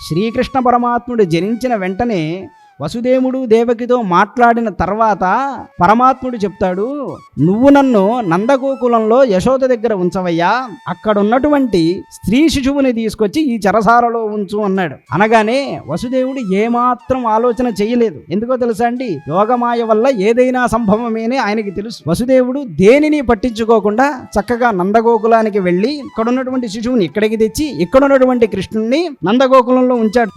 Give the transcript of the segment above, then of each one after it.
శ్రీకృష్ణ పరమాత్ముడు జనించిన వెంటనే వసుదేవుడు దేవకితో మాట్లాడిన తర్వాత పరమాత్ముడు చెప్తాడు, నువ్వు నన్ను నందగోకులంలో యశోద దగ్గర ఉంచవయ్యా, అక్కడ ఉన్నటువంటి స్త్రీ శిశువుని తీసుకొచ్చి ఈ చెరసాలలో ఉంచు అన్నాడు. అనగానే వసుదేవుడు ఏమాత్రం ఆలోచన చేయలేదు. ఎందుకో తెలుసా అండి, యోగమాయ వల్ల ఏదైనా సంభవమేనే ఆయనకి తెలుసు. వసుదేవుడు దేనిని పట్టించుకోకుండా చక్కగా నందగోకులానికి వెళ్ళి ఇక్కడ ఉన్నటువంటి శిశువుని ఇక్కడికి తెచ్చి ఇక్కడ ఉన్నటువంటి కృష్ణుణ్ణి నందగోకులంలో ఉంచాడు.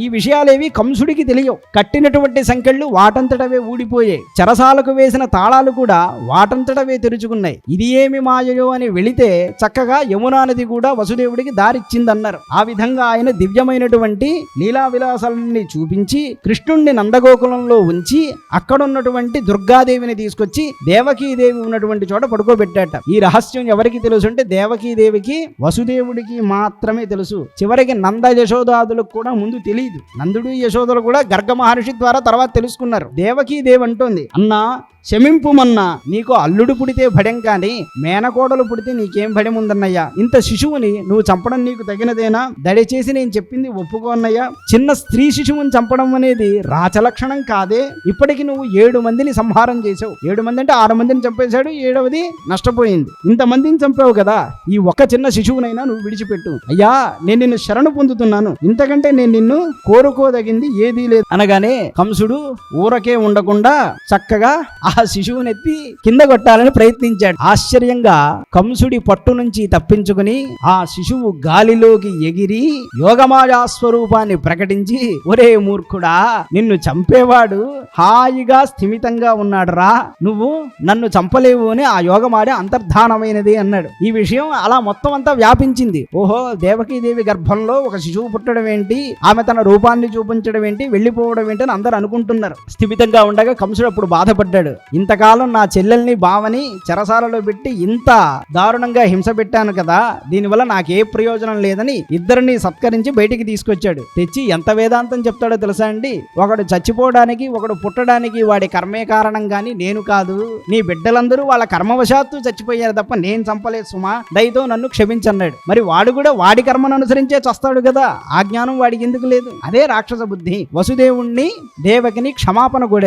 ఈ విషయాలేవి కంసుడికి తెలియవు. కట్టినటువంటి సంకెళ్ళు వాటంతటవే ఊడిపోయాయి. చెరసాలకు వేసిన తాళాలు కూడా వాటంతటవే తెరుచుకున్నాయి. ఇది ఏమి మాయయో అని వెళితే చక్కగా యమునా నది కూడా వసుదేవుడికి దారిచ్చిందన్నారు. ఆ విధంగా ఆయన దివ్యమైనటువంటి లీలా విలాసాలన్నీ చూపించి కృష్ణుణ్ణి నందగోకులంలో ఉంచి అక్కడ ఉన్నటువంటి దుర్గాదేవిని తీసుకొచ్చి దేవకీదేవి ఉన్నటువంటి చోట పడుకోబెట్టాట. ఈ రహస్యం ఎవరికి తెలుసు అంటే దేవకీదేవికి వసుదేవుడికి మాత్రమే తెలుసు. చివరికి నంద యశోదాదులకు కూడా ముందు తెలియదు. నందుడు యశోదలు కూడా గర్గ మహర్షి ద్వారా తర్వాత తెలుసుకున్నారు. దేవకీదేవి అంటోంది, అన్నా క్షమింపుమన్నా, నీకు అల్లుడు పుడితే భయం కానీ మేనకోడలు పుడితే నీకేం భయం ఉందన్నయ్యా. ఇంత శిశువుని నువ్వు చంపడం నీకు తగినదేనా? దయచేసి నేను చెప్పింది ఒప్పుకోన్నయ్యా. చిన్న స్త్రీ శిశువుని చంపడం అనేది రాచలక్షణం కాదే. ఇప్పటికి నువ్వు 7 మందిని సంహారం చేసావు. 7 మంది అంటే 6 మందిని చంపేశాడు, 7వది నష్టపోయింది. ఇంతమందిని చంపావు కదా, ఈ ఒక్క చిన్న శిశువునైనా నువ్వు విడిచిపెట్టు. అయ్యా, నేను నిన్ను శరణు పొందుతున్నాను, ఇంతకంటే నేను నిన్ను కోరుకోదగింది ఏదీ లేదు అనగానే కంసుడు ఊరకే ఉండకుండా చక్కగా ఆ శిశువుని ఎత్తి కింద కొట్టాలని ప్రయత్నించాడు. ఆశ్చర్యంగా కంసుడి పట్టు నుంచి తప్పించుకుని ఆ శిశువు గాలిలోకి ఎగిరి యోగమాయా స్వరూపాన్ని ప్రకటించి, ఒరే మూర్ఖుడా, నిన్ను చంపేవాడు హాయిగా స్థిమితంగా ఉన్నాడురా, నువ్వు నన్ను చంపలేవు అని ఆ యోగమాయ అంతర్ధానమైనది అన్నాడు. ఈ విషయం అలా మొత్తం అంతా వ్యాపించింది. ఓహో, దేవకీదేవి గర్భంలో ఒక శిశువు పుట్టడం ఏంటి, ఆమె తన రూపాన్ని చూపించడం ఏంటి, వెళ్ళిపోవడం ఏంటి అని అందరూ అనుకుంటున్నారు. స్థిమితంగా ఉండగా కంసుడు అప్పుడు బాధపడ్డాడు. ఇంతకాలం నా చెల్లెల్ని బావని చెరసాలలో పెట్టి ఇంత దారుణంగా హింస పెట్టాను కదా, దీనివల్ల నాకే ప్రయోజనం లేదని ఇద్దరిని సత్కరించి బయటికి తీసుకొచ్చాడు. తెచ్చి ఎంత వేదాంతం చెప్తాడో తెలుసా అండి, ఒకడు చచ్చిపోవడానికి ఒకడు పుట్టడానికి వాడి కర్మే కారణం గాని నేను కాదు. నీ బిడ్డలందరూ వాళ్ళ కర్మవశాత్తు చచ్చిపోయారు తప్ప నేను చంపలేదు సుమా, దయతో నన్ను క్షమించన్నాడు. మరి వాడు కూడా వాడి కర్మను అనుసరించే చస్తాడు కదా, ఆ జ్ఞానం వాడికి ఎందుకు లేదు? అదే రాక్షస బుద్ధి. వసుదేవుణ్ణి దేవకిని క్షమాపణ కోడారు.